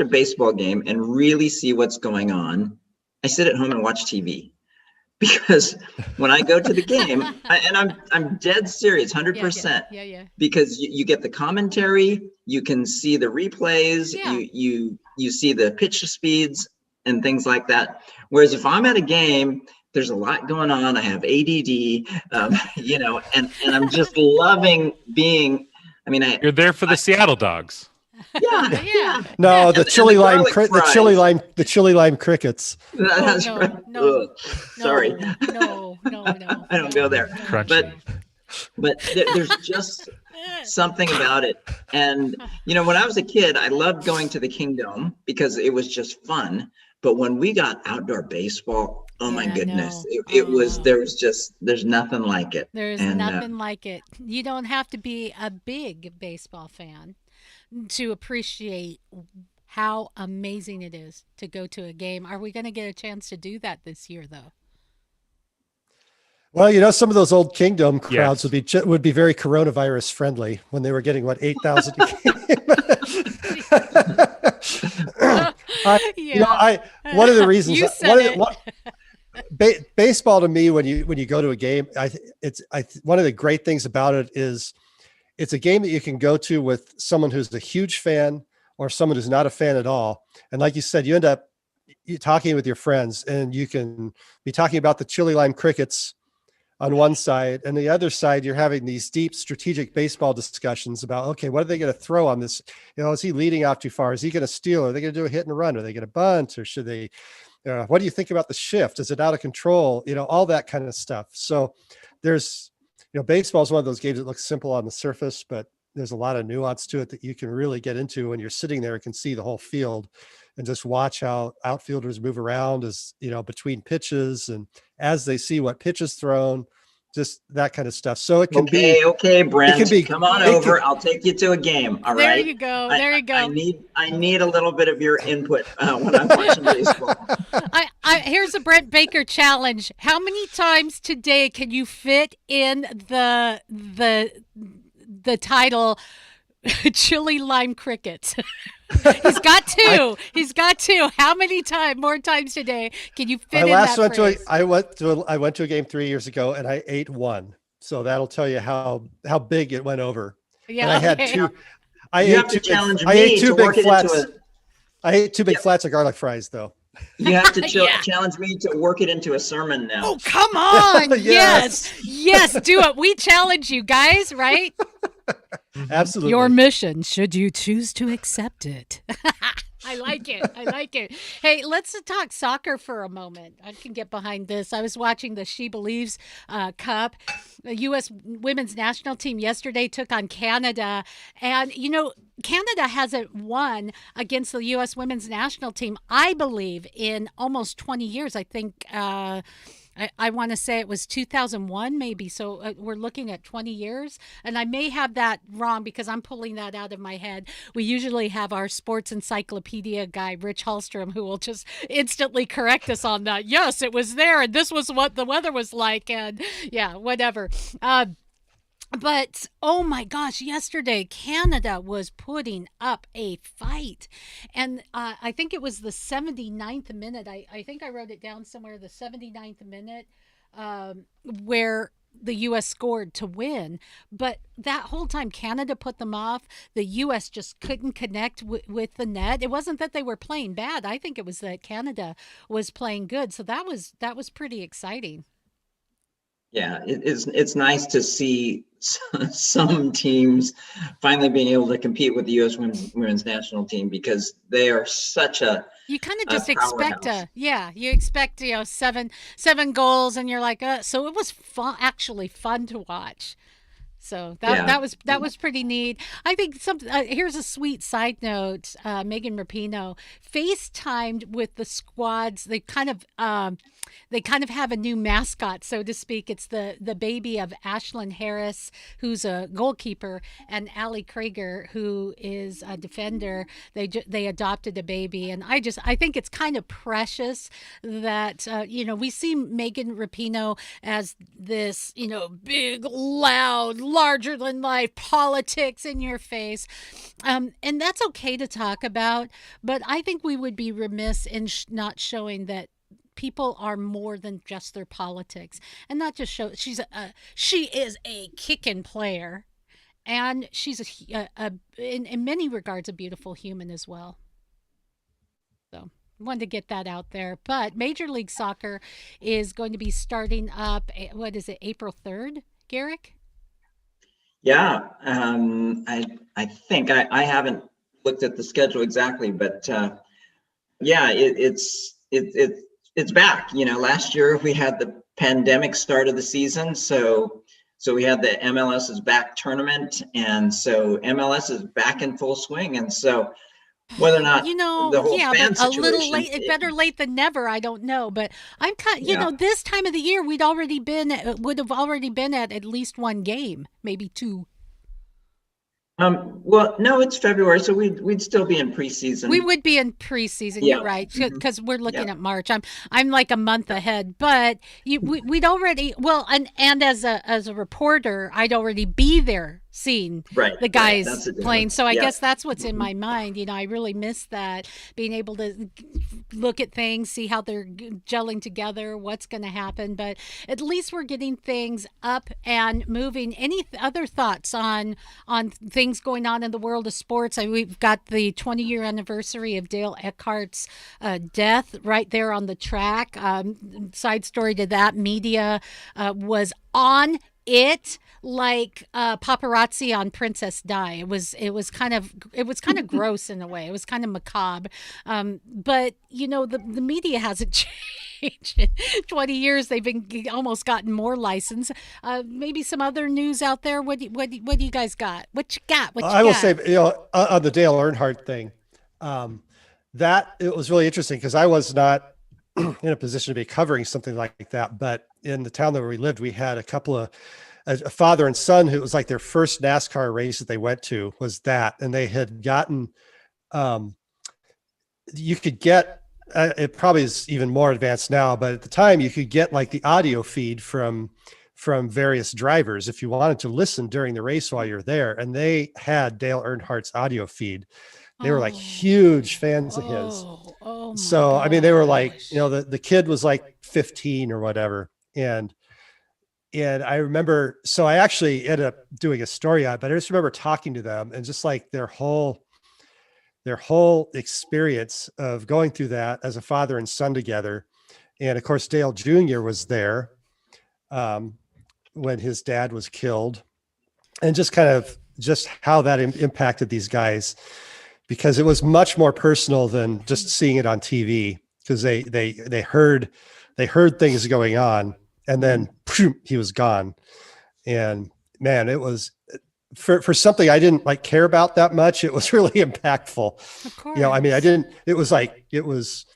baseball game and really see what's going on, I sit at home and watch TV. Because when I go to the game, I'm dead serious, 100%. Yeah. Because you get the commentary, you can see the replays, you see the pitch speeds and things like that. Whereas if I'm at a game, there's a lot going on. I have ADD, and I'm just loving being. You're there for the Seattle Dogs. Yeah. No, the chili lime crickets. That's right. No, sorry. No. I don't go there. Crunchy. But there's just something about it. And when I was a kid, I loved going to the Kingdom because it was just fun. But when we got outdoor baseball, oh my goodness, there's nothing like it. There's nothing like it. You don't have to be a big baseball fan to appreciate how amazing it is to go to a game. Are we going to get a chance to do that this year, though? Well, some of those old Kingdom crowds would be very coronavirus friendly when they were getting 8,000 a game. Yeah. One of the reasons You said baseball to me, when you go to a game, one of the great things about it is it's a game that you can go to with someone who's a huge fan or someone who's not a fan at all. And like you said, you end up talking with your friends, and you can be talking about the chili lime crickets on one side, and the other side, you're having these deep strategic baseball discussions about, okay, what are they going to throw on this? Is he leading off too far? Is he going to steal? Are they going to do a hit and run? Are they going to bunt? Or should they, what do you think about the shift? Is it out of control? All that kind of stuff. So there's, baseball is one of those games that looks simple on the surface, but there's a lot of nuance to it that you can really get into when you're sitting there and can see the whole field and just watch how outfielders move around as, between pitches and as they see what pitch is thrown, just that kind of stuff. So it can be okay, Brent, come on over. I'll take you to a game. All right. There you go. There you go. I need a little bit of your input when I'm watching baseball. Here's a Brent Baker challenge. How many times today can you fit in the title Chili Lime Crickets? He's got two. He's got two. How many more times today can you fit in that phrase? I went to a game 3 years ago, and I ate one. So that'll tell you how big it went over. Yeah. And I had two. I ate two big flats. I ate two big flats of garlic fries, though. You have to challenge me to work it into a sermon now. Oh, come on. Yes, do it. We challenge you guys, right? Absolutely. Your mission, should you choose to accept it. I like it. Hey, let's talk soccer for a moment. I can get behind this. I was watching the She Believes Cup. The U.S. women's national team yesterday took on Canada. And, Canada hasn't won against the U.S. women's national team, I believe, in almost 20 years. I think I want to say it was 2001 maybe. So we're looking at 20 years. And I may have that wrong because I'm pulling that out of my head. We usually have our sports encyclopedia guy, Rich Hallstrom, who will just instantly correct us on that. Yes, it was there. And this was what the weather was like. And yeah, whatever. But, oh my gosh, yesterday Canada was putting up a fight. And I think it was the 79th minute. I think I wrote it down somewhere, the 79th minute, where the U.S. scored to win. But that whole time Canada put them off. The U.S. just couldn't connect with the net. It wasn't that they were playing bad. I think it was that Canada was playing good. So that was pretty exciting. Yeah, it's nice to see some teams finally being able to compete with the U.S. women's national team, because they are such a you kind of just expect you expect 7 goals, and you're like so it was actually fun to watch. So that was pretty neat. I think here's a sweet side note. Megan Rapinoe FaceTimed with the squads. They kind of have a new mascot, so to speak. It's the baby of Ashlyn Harris, who's a goalkeeper, and Allie Krieger, who is a defender. They adopted a baby, and I think it's kind of precious that we see Megan Rapinoe as this big, loud, larger than life politics in your face, and that's okay to talk about. But I think we would be remiss in not showing that people are more than just their politics, and not just show she is a kicking player, and she's in many regards a beautiful human as well. So wanted to get that out there. But Major League Soccer is going to be starting up. What is it, April 3rd, Garrick? Yeah, I think I haven't looked at the schedule exactly, but yeah, it's back. Last year we had the pandemic start of the season, so we had the MLS's back tournament, and so MLS is back in full swing, and so whether or not the whole fan but a situation, little late, better late than never. I don't know, but I'm this time of the year would have already been at least one game, maybe two. Well, no, it's February, so we'd still be in preseason. We would be in preseason. Yeah. You're right, because we're looking at March. I'm like a month ahead, but we'd already and as a reporter, I'd already be there seeing Right. the Right. guys That's a playing. difference. So I Yeah. guess that's what's in my mind. You know, I really miss that, being able to look at things, see how they're gelling together, what's going to happen. But at least we're getting things up and moving. Any other thoughts on things going on in the world of sports? We've got the 20-year anniversary of Dale Eckhart's death right there on the track. Side story to that, media was on it like paparazzi on Princess Di. It was kind of gross in a way. It was kind of macabre. But you know, the media hasn't changed. In 20 years, they've been almost gotten more license. Maybe some other news out there. What do you guys got? What you got? I will say, you know, on the Dale Earnhardt thing, that it was really interesting because I was not in a position to be covering something like that. But in the town that we lived, we had a father and son who was like their first NASCAR race that they went to was that, and they had gotten, you could get, it probably is even more advanced now, but at the time you could get like the audio feed from various drivers if you wanted to listen during the race while you're there. And they had Dale Earnhardt's audio feed. They were like huge fans of his. So, I mean, they were like, you know, the kid was like 15 or whatever. And I remember, so I actually ended up doing a story on it, but I just remember talking to them and just like their whole experience of going through that as a father and son together. And of course, Dale Jr. was there when his dad was killed, and just kind of just how that impacted these guys, because it was much more personal than just seeing it on TV, because they heard things going on, and then he was gone. And man, it was for something I didn't like care about that much. It was really impactful. Of course. You know, I mean, it was,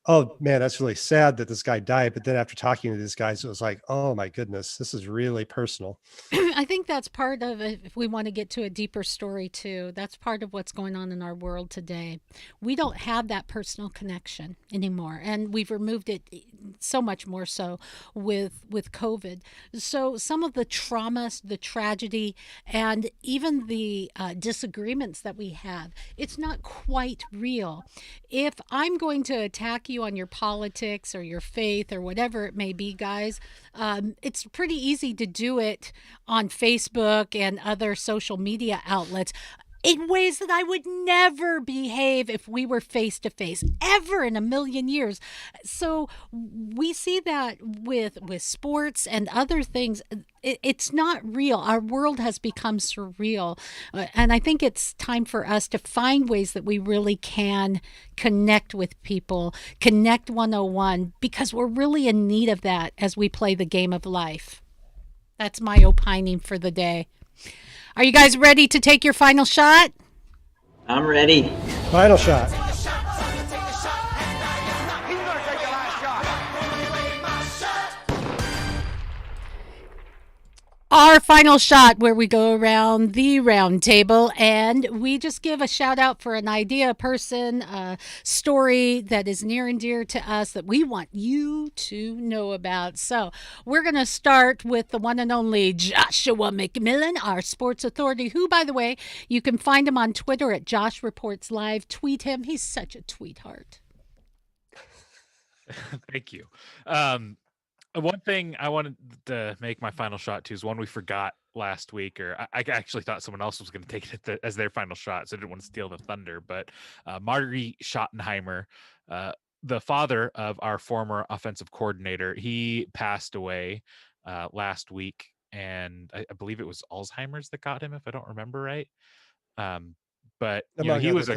oh man, that's really sad that this guy died. But then after talking to these guys, it was like, oh my goodness, this is really personal. I think that's part of it. If we want to get to a deeper story too, that's part of what's going on in our world today. We don't have that personal connection anymore, and we've removed it so much more so with COVID. So some of the traumas, the tragedy, and even the disagreements that we have, it's not quite real. If I'm going to attack you on your politics or your faith or whatever it may be, guys, it's pretty easy to do it on Facebook and other social media outlets in ways that I would never behave if we were face to face, ever in a million years. So we see that with sports and other things. It's not real. Our world has become surreal. And I think it's time for us to find ways that we really can connect with people, connect 101, because we're really in need of that as we play the game of life. That's my opining for the day. Are you guys ready to take your final shot? I'm ready. Final shot. Our final shot, where we go around the round table and we just give a shout out for an idea, a person, a story that is near and dear to us that we want you to know about. So we're going to start with the one and only Joshua McMillan, our sports authority, who, by the way, you can find him on Twitter at Josh Reports Live. Tweet him. He's such a tweetheart. Thank you. One thing I wanted to make my final shot to is one we forgot last week, or I actually thought someone else was going to take it as their final shot, so I didn't want to steal the thunder. But Marty Schottenheimer, the father of our former offensive coordinator, he passed away last week, and I believe it was Alzheimer's that got him, if I don't remember right. But you know, he was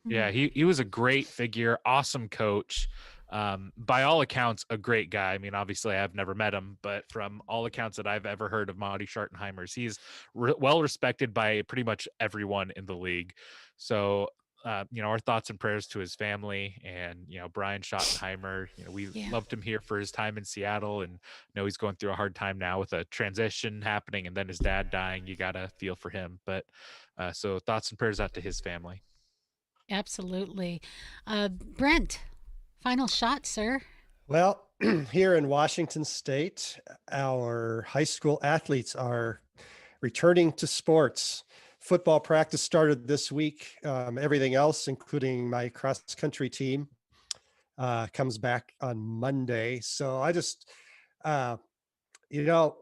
he was a great figure, awesome coach. By all accounts, a great guy. I mean, obviously I've never met him, but from all accounts that I've ever heard of Marty Schottenheimer's, he's well respected by pretty much everyone in the league. So, you know, our thoughts and prayers to his family, and, you know, Brian Schottenheimer, you know, we loved him here for his time in Seattle, and know he's going through a hard time now with a transition happening and then his dad dying. You got to feel for him, but, so thoughts and prayers out to his family. Absolutely. Brent, final shot, sir. Well, here in Washington State, our high school athletes are returning to sports. Football practice started this week. Everything else, including my cross country team, comes back on Monday. So I just, you know,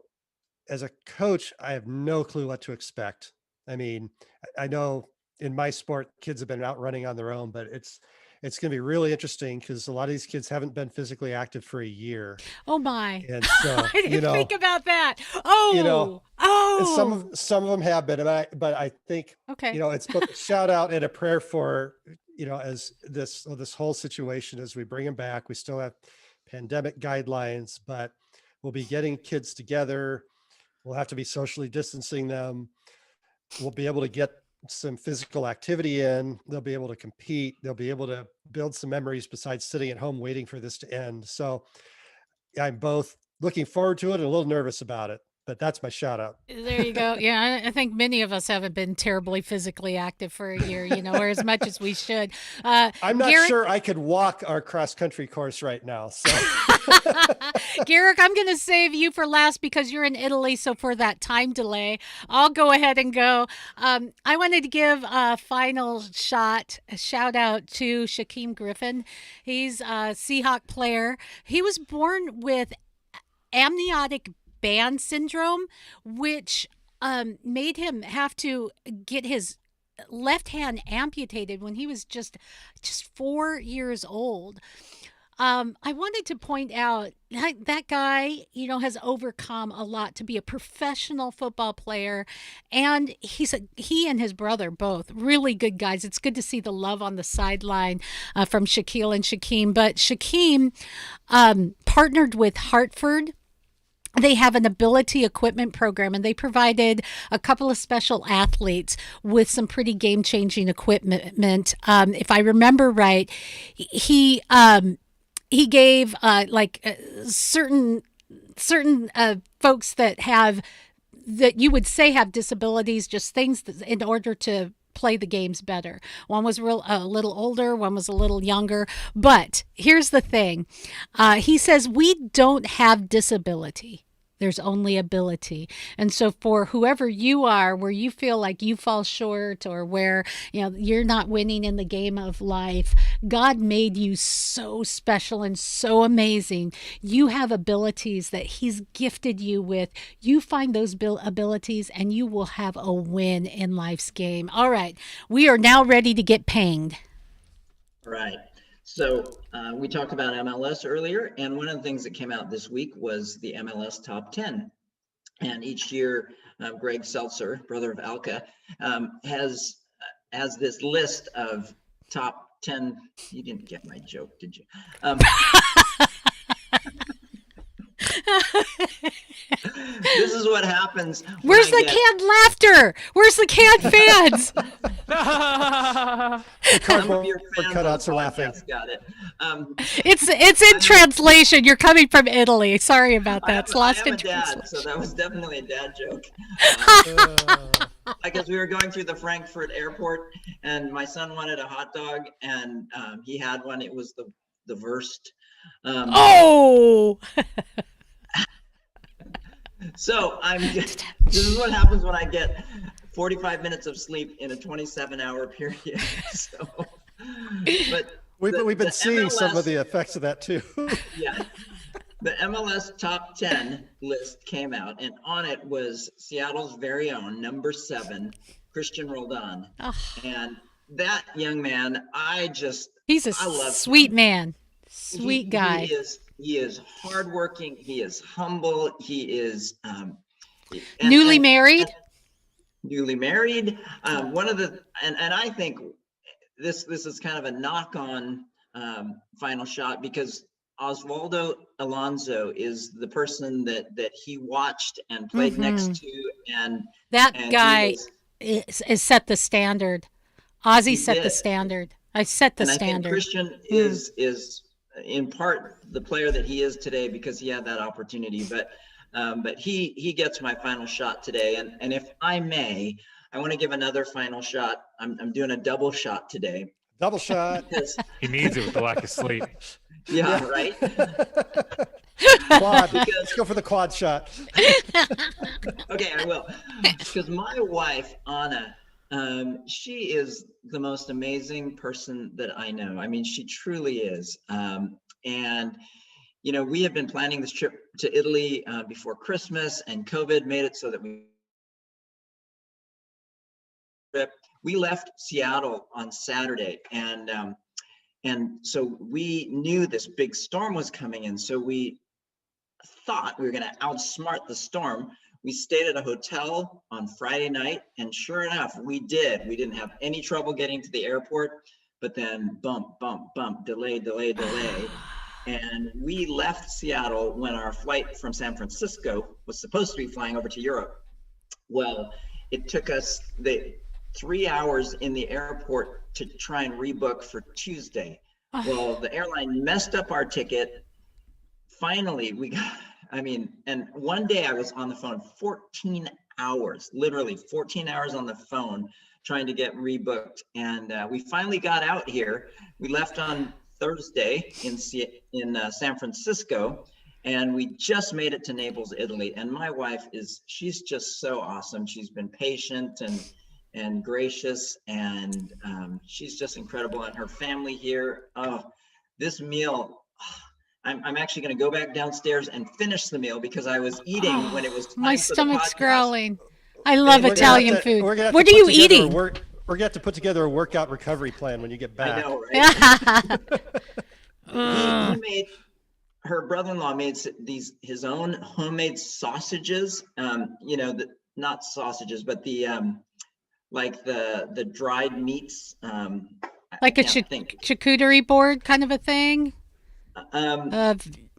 as a coach, I have no clue what to expect. I mean, I know in my sport, kids have been out running on their own, but it's going to be really interesting because a lot of these kids haven't been physically active for a year. Oh my! And so, I didn't think about that. and Oh, some of them have been, but I think, okay. it's both a shout out and a prayer for, as this whole situation, as we bring them back. We still have pandemic guidelines, but we'll be getting kids together. We'll have to be socially distancing them. We'll be able to get some physical activity in. They'll be able to compete. They'll be able to build some memories besides sitting at home waiting for this to end. So I'm both looking forward to it and a little nervous about it, but that's my shout out. There you go. Yeah, I think many of us haven't been terribly physically active for a year, or as much as we should. I'm not Garrick, sure I could walk our cross country course right now. So Garrick, I'm going to save you for last because you're in Italy. So for that time delay, I'll go ahead and go. I wanted to give a final shout out to Shaquem Griffin. He's a Seahawk player. He was born with amniotic band syndrome, which made him have to get his left hand amputated when he was just 4 years old. I wanted to point out that guy, has overcome a lot to be a professional football player, and he and his brother both really good guys. It's good to see the love on the sideline from Shaquille and Shaquem. But Shaquem partnered with Hartford. They have an ability equipment program, and they provided a couple of special athletes with some pretty game-changing equipment. If I remember right, he gave certain folks that you would say have disabilities, just things in order to play the games better. One was a little older, one was a little younger. But here's the thing. He says, we don't have disability. There's only ability. And so for whoever you are, where you feel like you fall short or where, you're not winning in the game of life, God made you so special and so amazing. You have abilities that he's gifted you with. You find those abilities and you will have a win in life's game. All right. We are now ready to get pinged. Right. So we talked about MLS earlier, and one of the things that came out this week was the MLS Top 10. And each year, Greg Seltzer, brother of Alka, has this list of top 10. You didn't get my joke, did you? This is what happens. Where's the canned laughter? Where's the canned fans? The cardboard cutouts are laughing. Got it. It's in translation. You're coming from Italy. Sorry about that. It's lost in translation. So that was definitely a dad joke. Because we were going through the Frankfurt airport, and my son wanted a hot dog, and he had one. It was the Wurst. So this is what happens when I get 45 minutes of sleep in a 27-hour period. So, but we've been seeing MLS, some of the effects of that too. Yeah, the MLS Top 10 list came out, and on it was Seattle's very own number 7, Christian Roldan. Oh. And that young man, he's a sweet man, sweet guy. He is hardworking. He is humble. He is newly married. Newly married. One of the and I think this is kind of a knock on final shot, because Osvaldo Alonso is the person that he watched and played next to, and that guy is set the standard. Ozzy set the standard. I set the standard. I think Christian is in part the player that he is today because he had that opportunity, but he gets my final shot today. And if I may, I want to give another final shot. I'm doing a double shot today. Double shot. He needs it with the lack of sleep. Yeah, right. Quad. Let's go for the quad shot. Okay, I will. Because my wife, Anna, she is the most amazing person that I know. I mean, she truly is. And, you know, we have been planning this trip to Italy before Christmas, and COVID made it so that we left Seattle on Saturday, and so we knew this big storm was coming in. So we thought we were going to outsmart the storm. We stayed at a hotel on Friday night, and sure enough, we did. We didn't have any trouble getting to the airport, but then bump, delay. And we left Seattle when our flight from San Francisco was supposed to be flying over to Europe. Well, it took us 3 hours in the airport to try and rebook for Tuesday. Well, the airline messed up our ticket. Finally, and one day I was on the phone 14 hours, literally 14 hours on the phone trying to get rebooked. And we finally got out here. We left on Thursday in San Francisco, and we just made it to Naples, Italy. And my wife she's just so awesome. She's been patient and gracious, and she's just incredible. And her family here, this meal, I'm actually going to go back downstairs and finish the meal because I was eating when it was time my for the stomach's podcast. growling. I love Italian food. What are you eating? We're going to have to put together a workout recovery plan when you get back. I know, right? He made, her brother-in-law made his own homemade sausages. You know, not sausages, but the like the dried meats. Like a charcuterie board kind of a thing.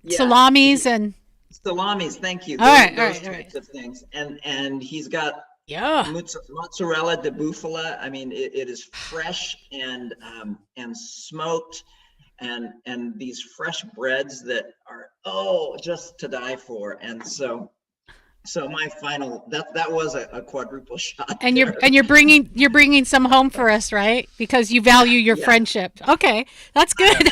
Salamis and salamis. Thank you. All right. Types of things. And he's got mozzarella de bufala. I mean, it is fresh and smoked, and these fresh breads that are just to die for. And so my final that was a quadruple shot. And you're bringing some home for us, right? Because you value your friendship. Okay, that's good.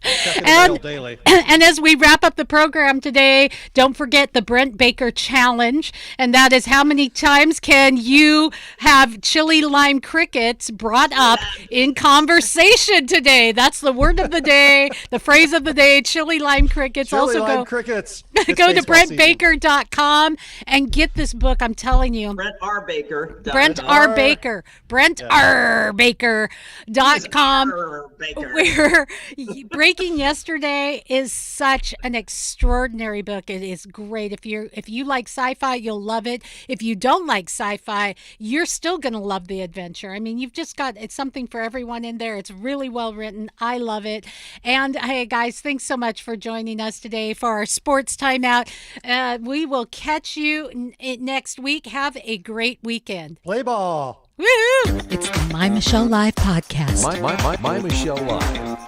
And as we wrap up the program today, don't forget the Brent Baker Challenge, and that is how many times can you have chili lime crickets brought up in conversation today? That's the word of the day, the phrase of the day, chili lime crickets. Chili lime crickets. Go to BrentBaker.com and get this book. I'm telling you. Brent R. Baker. BrentRBaker.com. Where Breaking Yesterday is such an extraordinary book. It is great. If you like sci-fi, you'll love it. If you don't like sci-fi, you're still going to love the adventure. I mean, it's something for everyone in there. It's really well written. I love it. And hey, guys, thanks so much for joining us today for our sports timeout. We will catch you next week. Have a great weekend. Play ball. Woohoo! It's the My Michelle Live podcast. My Michelle Live.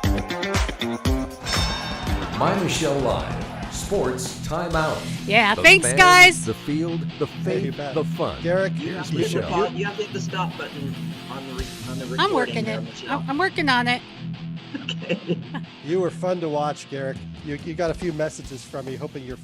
My Michelle Live. Sports timeout. Yeah, The thanks, fans, guys. The field, the faith, the fun. Garrick, Here's You Michelle. have to hit the stop button on the recording. I'm working it. Michelle. I'm working on it. Okay. you were fun to watch, Garrick. You got a few messages from me, hoping you're